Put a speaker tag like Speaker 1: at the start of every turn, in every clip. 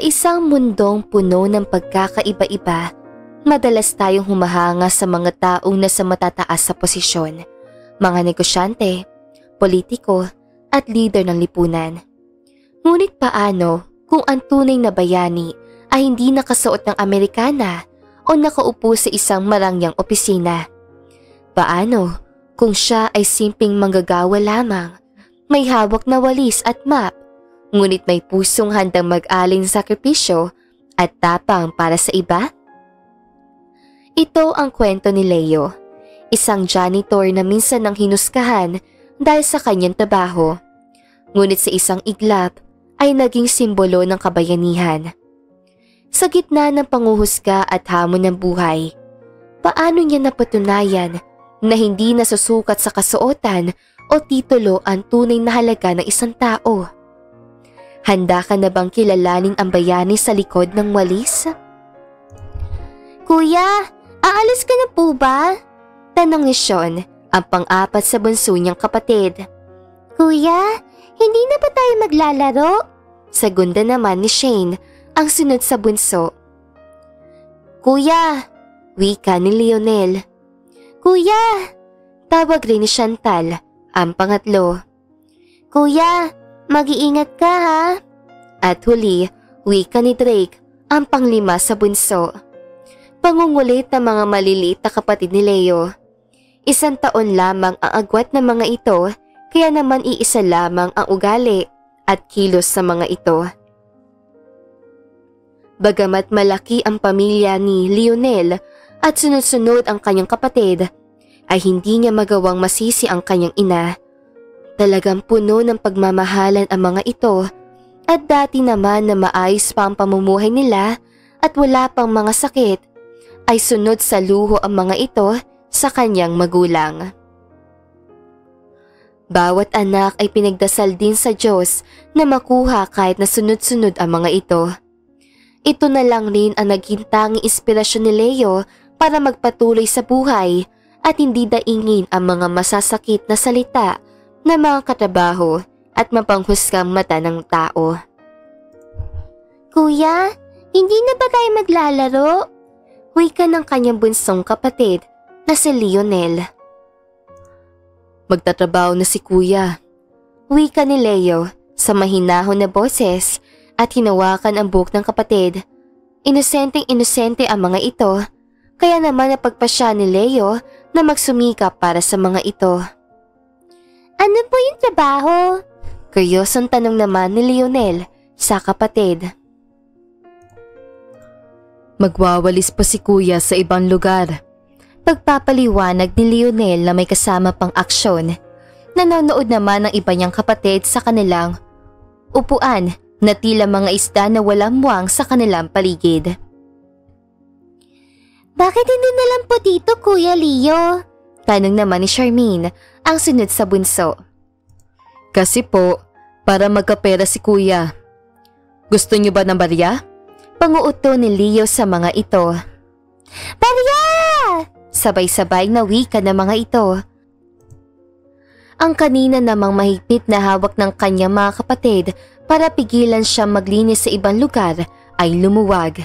Speaker 1: Sa isang mundong puno ng pagkakaiba-iba, madalas tayong humahanga sa mga taong nasa matataas sa posisyon, mga negosyante, politiko at leader ng lipunan. Ngunit paano kung ang tunay na bayani ay hindi nakasuot ng Amerikana o nakaupo sa isang marangyang opisina? Paano kung siya ay simpleng manggagawa lamang, may hawak na walis at map, ngunit may pusong handang mag-alin sakripisyo at tapang para sa iba? Ito ang kwento ni Leo, isang janitor na minsan nang hinuskahan dahil sa kanyang trabaho, ngunit sa isang iglap ay naging simbolo ng kabayanihan. Sa gitna ng panguhusga at hamon ng buhay, paano niya napatunayan na hindi nasusukat sa kasuotan o titulo ang tunay na halaga ng isang tao? Handa ka na bang kilalanin ang bayani sa likod ng walis?
Speaker 2: Kuya, aalis ka na po ba?
Speaker 1: Tanong ni Sean, ang pang-apat sa bunso niyang kapatid.
Speaker 2: Kuya, hindi na ba tayo maglalaro?
Speaker 1: Segunda naman ni Shane, ang sunod sa bunso.
Speaker 2: Kuya,
Speaker 1: wika ni Lionel.
Speaker 2: Kuya,
Speaker 1: tawag rin ni Chantal, ang pangatlo.
Speaker 2: Kuya, mag-iingat ka ha?
Speaker 1: At huli, wika ni Drake, ang panglima sa bunso. Pangungulit ng mga maliliit na kapatid ni Leo. 1 taon lamang ang agwat ng mga ito, kaya naman iisa lamang ang ugali at kilos sa mga ito. Bagamat malaki ang pamilya ni Lionel at sunod-sunod ang kanyang kapatid, ay hindi niya magawang masisi ang kanyang ina. Talagang puno ng pagmamahalan ang mga ito at dati naman na maayos pa ang pamumuhay nila at wala pang mga sakit, ay sunod sa luho ang mga ito sa kanyang magulang. Bawat anak ay pinagdasal din sa Diyos na makuha kahit na sunod-sunod ang mga ito. Ito na lang rin ang naging tanging inspirasyon ni Leo para magpatuloy sa buhay at hindi daingin ang mga masasakit na salita ng mga katrabaho at mapanghusgang mata ng tao.
Speaker 2: Kuya, hindi na ba tayo maglalaro?
Speaker 1: Wika ng kanyang bunsong kapatid na si Lionel. Magtatrabaho na si Kuya, wika ni Leo sa mahinahon na boses at hinawakan ang buhok ng kapatid. Inosenteng-inosente ang mga ito, kaya naman napagpasya ni Leo na magsumikap para sa mga ito.
Speaker 2: Ano po yung trabaho?
Speaker 1: Kuryosong tanong naman ni Lionel sa kapatid. Magwawalis pa si Kuya sa ibang lugar. Pagpapaliwanag ni Lionel na may kasama pang aksyon. Nanonood naman ng iba niyang kapatid sa kanilang upuan na tila mga isda na walang muwang sa kanilang paligid.
Speaker 2: Bakit hindi na lang po dito, Kuya Leo?
Speaker 1: Tanong naman ni Charmaine, ang sunod sa bunso. Kasi po, para magkapera si Kuya. Gusto niyo ba ng barya? Panguuto ni Leo sa mga ito.
Speaker 2: Barya!
Speaker 1: Sabay-sabay na wika ng mga ito. Ang kanina namang mahigpit na hawak ng kanyang mga kapatid para pigilan siya maglinis sa ibang lugar ay lumuwag.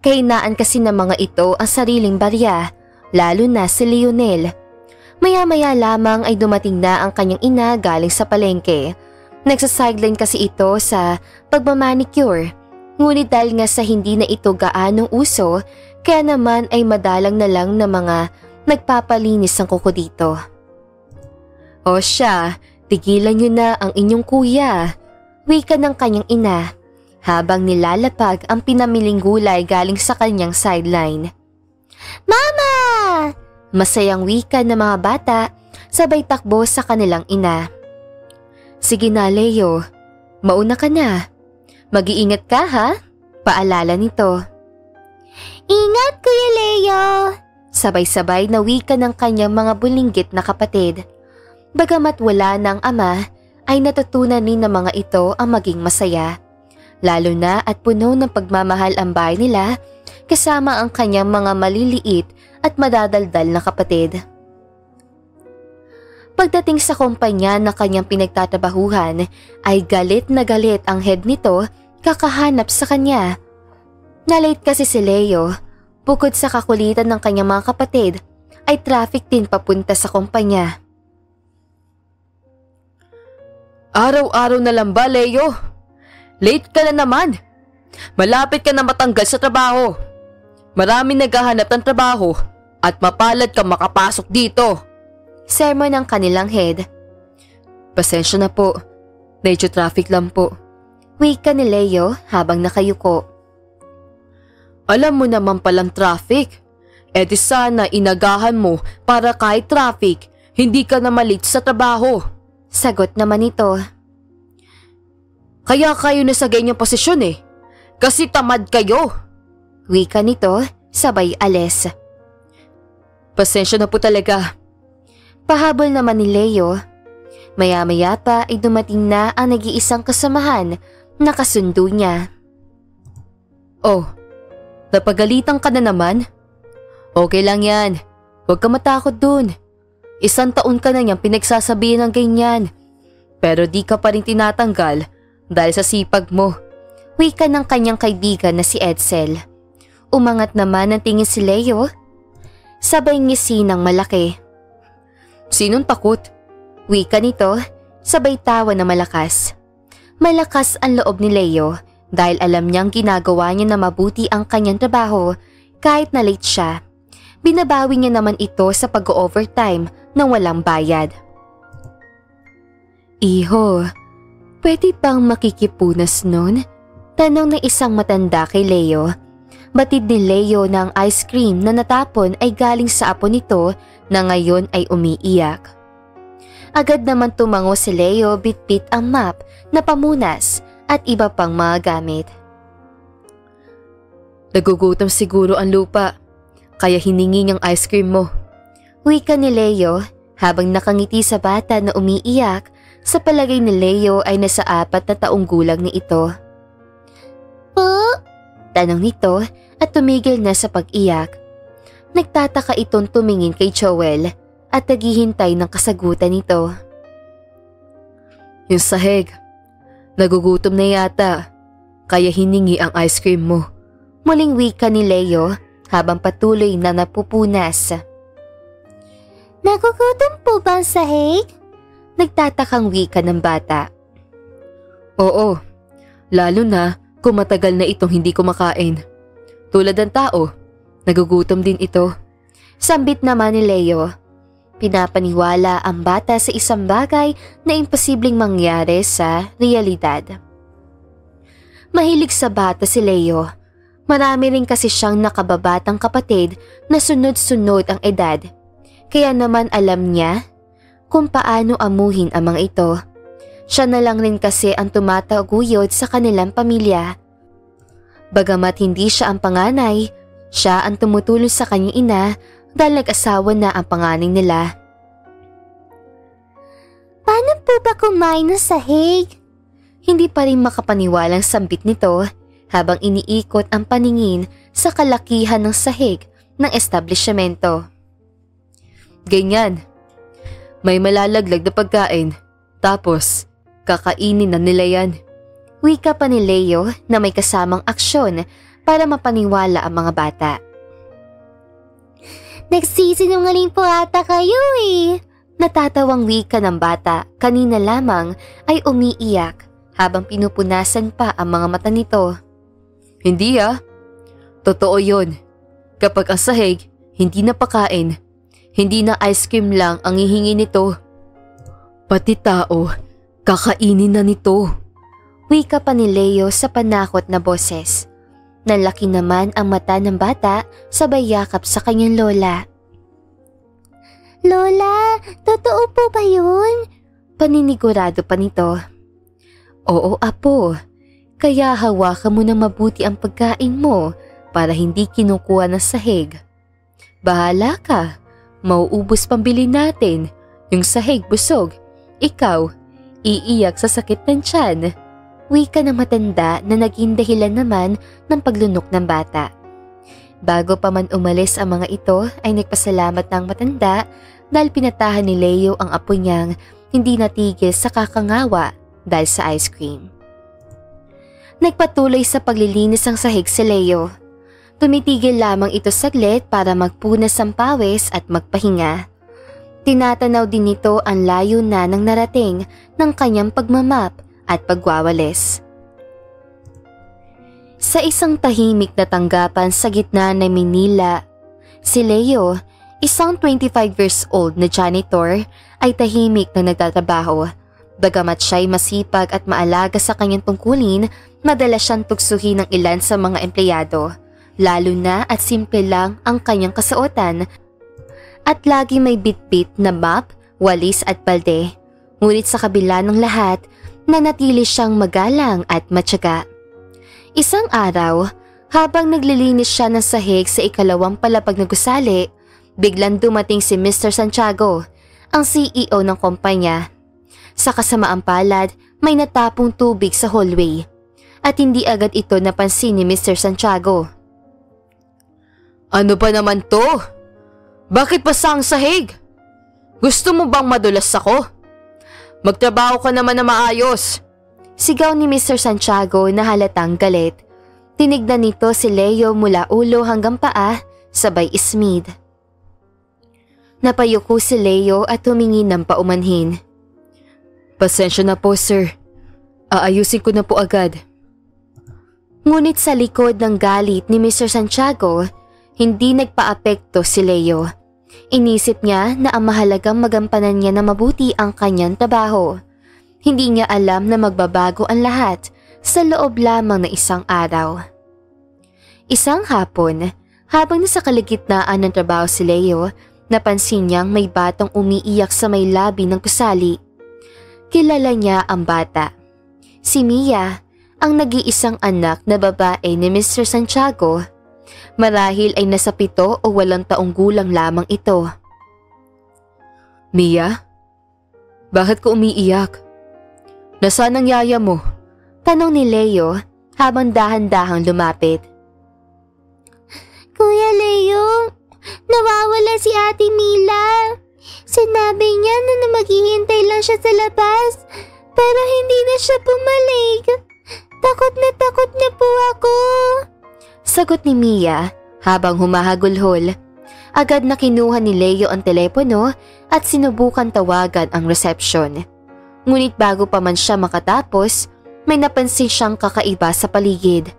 Speaker 1: Kahinaan kasi ng mga ito ang sariling barya, lalo na si Lionel. Maya-maya lamang ay dumating na ang kanyang ina galing sa palengke. Nagsa-sideline kasi ito sa pagmamanicure. Ngunit dahil nga sa hindi na ito gaanong uso, kaya naman ay madalang na lang na mga nagpapalinis ng kuko dito. O siya, tigilan niyo na ang inyong kuya, wika ng kanyang ina, habang nilalapag ang pinamiling gulay galing sa kanyang sideline.
Speaker 2: Mama!
Speaker 1: Masayang wika ng mga bata, sabay takbo sa kanilang ina. Sige na, Leo, mauna ka na. Mag-iingat ka ha? Paalala nito.
Speaker 2: Ingat, Kuya Leo!
Speaker 1: Sabay-sabay na wika ng kanyang mga bulinggit na kapatid. Bagamat wala ng ama, ay natutunan ni ng mga ito ang maging masaya. Lalo na at puno ng pagmamahal ang bahay nila kasama ang kanyang mga maliliit at madadaldal na kapatid. Pagdating sa kumpanya na kanyang pinagtatrabahuhan ay galit na galit ang head nito kakahanap sa kanya. Nalate kasi si Leo, bukod sa kakulitan ng kanyang mga kapatid, ay traffic din papunta sa kumpanya.
Speaker 3: Araw-araw na lang ba, Leo? Late ka na naman. Malapit ka na matanggal sa trabaho. Maraming naghahanap ng trabaho at mapalad ka makapasok dito.
Speaker 1: Sermon ng kanilang head.
Speaker 3: Pasensya na po. Medyo traffic lang po.
Speaker 1: Wika ni Leo habang nakayuko.
Speaker 3: Alam mo naman palang traffic. E di sana inagahan mo para kahit traffic, hindi ka na malate sa trabaho.
Speaker 1: Sagot naman ito.
Speaker 3: Kaya kayo na sa ganyang posisyon eh. Kasi tamad kayo.
Speaker 1: Wika nito sabay alis.
Speaker 3: Pasensya na po talaga.
Speaker 1: Pahabol naman ni Leo. Maya-maya pa ay dumating na ang nag-iisang kasamahan na kasundo niya.
Speaker 3: Oh, napagalitan ka na naman? Okay lang yan. Huwag ka matakot dun. 1 taon ka na niyang pinagsasabihin ng ganyan. Pero di ka pa rin tinatanggal dahil sa sipag mo.
Speaker 1: Wika ng kanyang kaibigan na si Edsel. Umangat naman ang tingin si Leo. Sabay ngisi ng malaki.
Speaker 3: Sinong takot?
Speaker 1: Wika nito, sabay tawa na malakas. Malakas ang loob ni Leo dahil alam niyang ginagawa niya na mabuti ang kanyang trabaho kahit na late siya. Binabawi niya naman ito sa pag-overtime nang walang bayad. Iho, pwede bang makikipunas nun? Tanong ng isang matanda kay Leo. Batid ni Leo na ang ice cream na natapon ay galing sa apo nito na ngayon ay umiiyak. Agad naman tumango si Leo bitbit ang map na pamunas at iba pang mga gamit.
Speaker 3: Nagugutom siguro ang lupa, kaya hiningi niyang ice cream mo.
Speaker 1: Wika ni Leo habang nakangiti sa bata na umiiyak. Sa palagay ni Leo ay nasa 4 na taong gulang ni ito.
Speaker 2: Po?
Speaker 1: Tanong nito at tumigil na sa pag-iyak. Nagtataka itong tumingin kay Joel at naghihintay ng kasagutan nito.
Speaker 3: Yung sahig, nagugutom na yata, kaya hiningi ang ice cream mo.
Speaker 1: Muling wika ni Leo habang patuloy na napupunas.
Speaker 2: Nagugutom po ba ang sahig?
Speaker 1: Nagtatakang wika ng bata.
Speaker 3: Oo, lalo na kung matagal na itong hindi kumakain. Tulad ng tao, nagugutom din ito.
Speaker 1: Sambit naman ni Leo. Pinapaniwala ang bata sa isang bagay na imposibleng mangyari sa realidad. Mahilig sa bata si Leo. Marami rin kasi siyang nakababatang kapatid na sunod-sunod ang edad. Kaya naman alam niya kung paano amuhin ang mga ito. Siya na lang rin kasi ang tumataguyod sa kanilang pamilya. Bagamat hindi siya ang panganay, siya ang tumutulong sa kanyang ina dahil nag-asawa na ang panganay nila.
Speaker 2: Paano po ba kumain ng sahig?
Speaker 1: Hindi pa rin makapaniwalang sambit nito habang iniikot ang paningin sa kalakihan ng sahig ng establishmento.
Speaker 3: Ganyan. May malalaglag na pagkain, tapos kakainin na nila yan.
Speaker 1: Wika pa ni Leo na may kasamang aksyon para mapaniwala ang mga bata.
Speaker 2: Nagsisinungaling po ata kayo eh.
Speaker 1: Natatawang wika ng bata kanina lamang ay umiiyak habang pinupunasan pa ang mga mata nito.
Speaker 3: Hindi totoo yon. Kapag ang sahig hindi na pakain, hindi na ice cream lang ang hihingi nito. Pati tao, kakainin na nito.
Speaker 1: Wika pa ni Leo sa panakot na boses. Nalaki naman ang mata ng bata sabay yakap sa kanyang lola.
Speaker 2: Lola, totoo po ba yun?
Speaker 1: Paninigurado pa nito. Oo apo, kaya hawakan mo na mabuti ang pagkain mo para hindi kinukuha ng sahig. Bahala ka. Mauubos pambili natin. Yung sahig busog. Ikaw, iiyak sa sakit ng tiyan. Wika ng matanda na naging dahilan naman ng paglunok ng bata. Bago pa man umalis ang mga ito ay nagpasalamat ng matanda dahil pinatahan ni Leo ang apo niyang hindi natigil sa kakangawa dahil sa ice cream. Nagpatuloy sa paglilinis ang sahig si Leo. Tumitigil lamang ito saglit para magpunas ng pawis at magpahinga. Tinatanaw din nito ang layo na ng narating ng kanyang pagmamap at pagwawalis. Sa isang tahimik na tanggapan sa gitna ng Manila, si Leo, isang 25 years old na janitor, ay tahimik na nagtatrabaho. Bagamat siya'y masipag at maalaga sa kanyang tungkulin, madalas siyang tuksuhin ng ilan sa mga empleyado. Lalo na at simple lang ang kanyang kasuotan at lagi may bitbit na map, walis at balde. Ngunit sa kabila ng lahat, nanatili siyang magalang at matyaga. Isang araw, habang naglilinis siya ng sahig sa ikalawang palapag na gusali, biglang dumating si Mr. Santiago, ang CEO ng kumpanya. Sa kasamaang palad, may natapong tubig sa hallway at hindi agad ito napansin ni Mr. Santiago.
Speaker 3: Ano ba naman to? Bakit basa ang sahig? Gusto mo bang madulas ako? Magtrabaho ka naman na maayos.
Speaker 1: Sigaw ni Mr. Santiago na halatang galit. Tinignan nito si Leo mula ulo hanggang paa, sabay ismid. Napayuko si Leo at humingi ng paumanhin.
Speaker 3: Pasensya na po, sir. Aayusin ko na po agad.
Speaker 1: Ngunit sa likod ng galit ni Mr. Santiago, hindi nagpaapekto si Leo. Inisip niya na ang mahalagang magampanan niya na mabuti ang kanyang trabaho. Hindi niya alam na magbabago ang lahat sa loob lamang ng isang araw. Isang hapon, habang nasa kalagitnaan ng trabaho si Leo, napansin niyang may batang umiiyak sa may labi ng gusali. Kilala niya ang bata. Si Mia, ang nag-iisang anak na babae ni Mr. Santiago. Marahil ay nasa 7 o 8 taong gulang lamang ito.
Speaker 3: Mia? Bakit ko umiiyak? Nasaan ang yaya mo?
Speaker 1: Tanong ni Leo habang dahan-dahang lumapit.
Speaker 2: Kuya Leo, nawawala si Ate Mila. Sinabi niya na maghihintay lang siya sa labas, pero hindi na siya bumalik. Takot na po ako.
Speaker 1: Sagot ni Mia habang humahagulhol. Agad na kinuha ni Leo ang telepono at sinubukan tawagan ang reception. Ngunit bago pa man siya makatapos, may napansin siyang kakaiba sa paligid.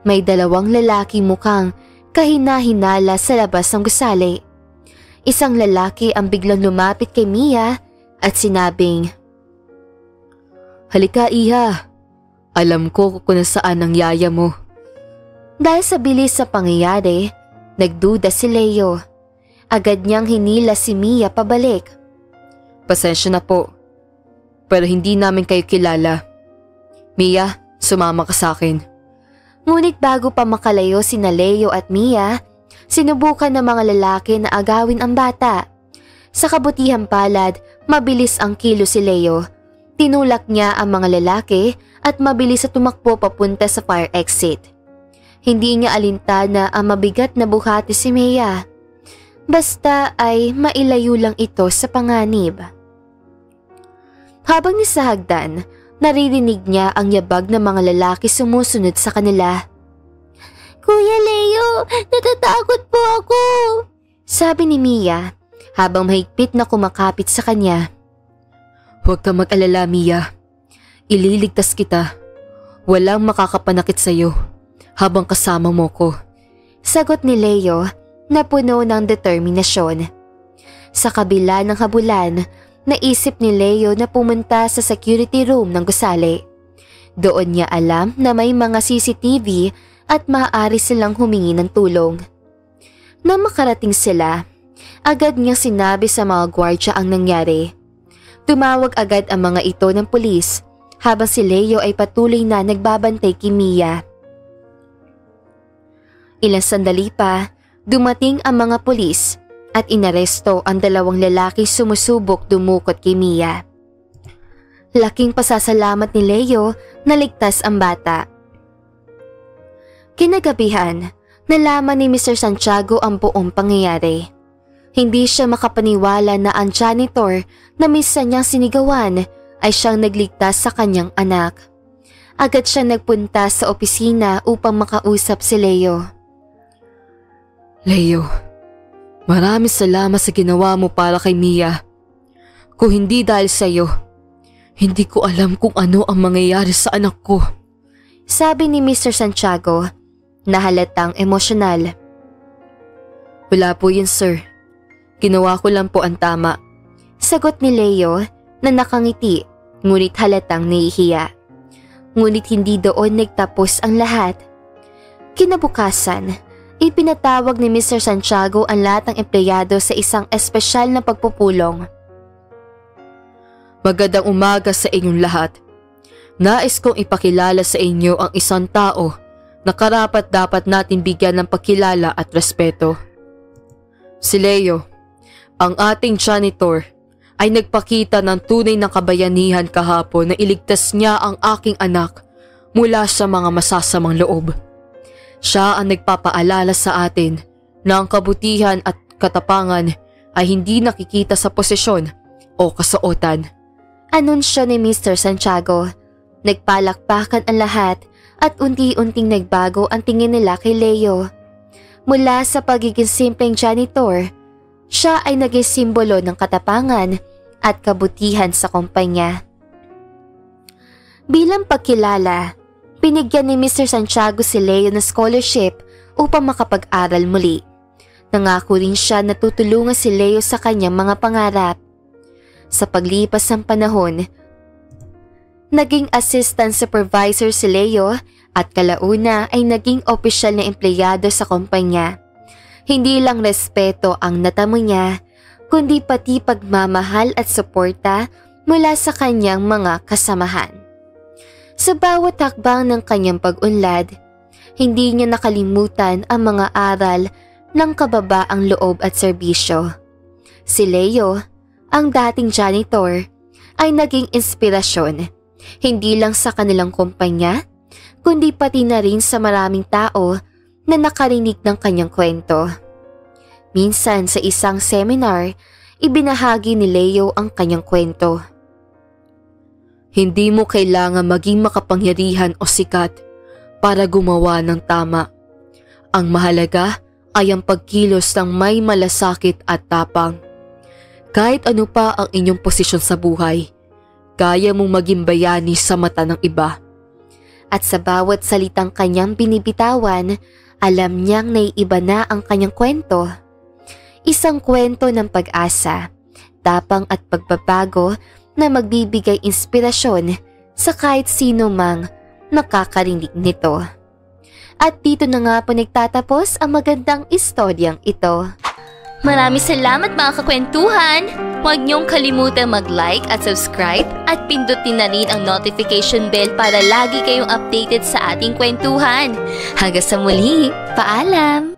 Speaker 1: May 2 lalaki mukhang kahina-hinala sa labas ng gusali. Isang lalaki ang biglang lumapit kay Mia at sinabing,
Speaker 3: "Halika, Iha. Alam ko kung nasaan ang yaya mo."
Speaker 1: Dahil sa bilis sa pangyayari, nagduda si Leo. Agad niyang hinila si Mia pabalik.
Speaker 3: Pasensya na po, pero hindi namin kayo kilala. Mia, sumama ka sa akin.
Speaker 1: Ngunit bago pa makalayo sina Leo at Mia, sinubukan ng mga lalaki na agawin ang bata. Sa kabutihang palad, mabilis ang kilo si Leo. Tinulak niya ang mga lalaki at mabilis na tumakbo papunta sa fire exit. Hindi niya alintana ang mabigat na buhati si Mia. Basta ay mailayo lang ito sa panganib. Habang nasa hagdan, naririnig niya ang yabag ng mga lalaki sumusunod sa kanila.
Speaker 2: Kuya Leo, natatakot po ako,
Speaker 1: sabi ni Mia habang mahigpit na kumakapit sa kanya.
Speaker 3: Huwag kang mag-alala, Mia. Ililigtas kita. Walang makakapanakit sa'yo habang kasama mo ko.
Speaker 1: Sagot ni Leo na puno ng determinasyon. Sa kabila ng habulan, naisip ni Leo na pumunta sa security room ng gusali. Doon niya alam na may mga CCTV at maaari silang humingi ng tulong. Nang makarating sila, agad niyang sinabi sa mga gwardya ang nangyari. Tumawag agad ang mga ito ng pulis habang si Leo ay patuloy na nagbabantay kay Mia. Ilang sandali pa, dumating ang mga pulis at inaresto ang 2 lalaking sumusubok dumukot kay Mia. Laking pasasalamat ni Leo na ligtas ang bata. Kinagabihan, nalaman ni Mr. Santiago ang buong pangyayari. Hindi siya makapaniwala na ang janitor na minsan niyang sinigawan ay siyang nagligtas sa kanyang anak. Agad siya nagpunta sa opisina upang makausap si Leo.
Speaker 3: Leo, maraming salamat sa ginawa mo para kay Mia. Kung hindi dahil sa iyo, hindi ko alam kung ano ang mangyayari sa anak ko.
Speaker 1: Sabi ni Mr. Santiago na halatang emosyonal.
Speaker 3: Wala po yun, sir. Ginawa ko lang po ang tama.
Speaker 1: Sagot ni Leo na nakangiti ngunit halatang nahihiya. Ngunit hindi doon nagtapos ang lahat. Kinabukasan, ipinatawag ni Mr. Santiago ang lahat ng empleyado sa isang espesyal na pagpupulong.
Speaker 3: Magandang umaga sa inyong lahat. Nais kong ipakilala sa inyo ang isang tao na karapat-dapat natin bigyan ng pagkilala at respeto. Si Leo, ang ating janitor, ay nagpakita ng tunay na kabayanihan kahapon na iligtas niya ang aking anak mula sa mga masasamang loob. Siya ang nagpapaalala sa atin na ang kabutihan at katapangan ay hindi nakikita sa posisyon o kasuotan.
Speaker 1: Anunsyo ni Mr. Santiago. Nagpalakpakan ang lahat at unti-unting nagbago ang tingin nila kay Leo. Mula sa pagiging simpleng janitor, siya ay naging simbolo ng katapangan at kabutihan sa kumpanya. Bilang pagkilala, binigyan ni Mr. Santiago si Leo ng scholarship upang makapag-aral muli. Nangako rin siya na tutulungan si Leo sa kanyang mga pangarap. Sa paglipas ng panahon, naging assistant supervisor si Leo at kalauna ay naging opisyal na empleyado sa kumpanya. Hindi lang respeto ang natamo niya, kundi pati pagmamahal at suporta mula sa kanyang mga kasamahan. Sa bawat hakbang ng kanyang pag-unlad, hindi niya nakalimutan ang mga aral ng kababaang loob at serbisyo. Si Leo, ang dating janitor, ay naging inspirasyon, hindi lang sa kanilang kumpanya, kundi pati na rin sa maraming tao na nakarinig ng kanyang kwento. Minsan sa isang seminar, ibinahagi ni Leo ang kanyang kwento.
Speaker 3: Hindi mo kailangan maging makapangyarihan o sikat para gumawa ng tama. Ang mahalaga ay ang pagkilos ng may malasakit at tapang. Kahit ano pa ang inyong posisyon sa buhay, kaya mong maging bayani sa mata ng iba.
Speaker 1: At sa bawat salitang kanyang binibitawan, alam niyang naiiba na ang kanyang kwento. Isang kwento ng pag-asa, tapang at pagbabago na magbibigay inspirasyon sa kahit sino mang nakakarinig nito. At dito na nga po nagtatapos ang magandang istoryang ito. Maraming salamat mga kakwentuhan! Huwag niyong kalimutan mag-like at subscribe at pindutin na rin ang notification bell para lagi kayong updated sa ating kwentuhan. Hanggang sa muli, paalam!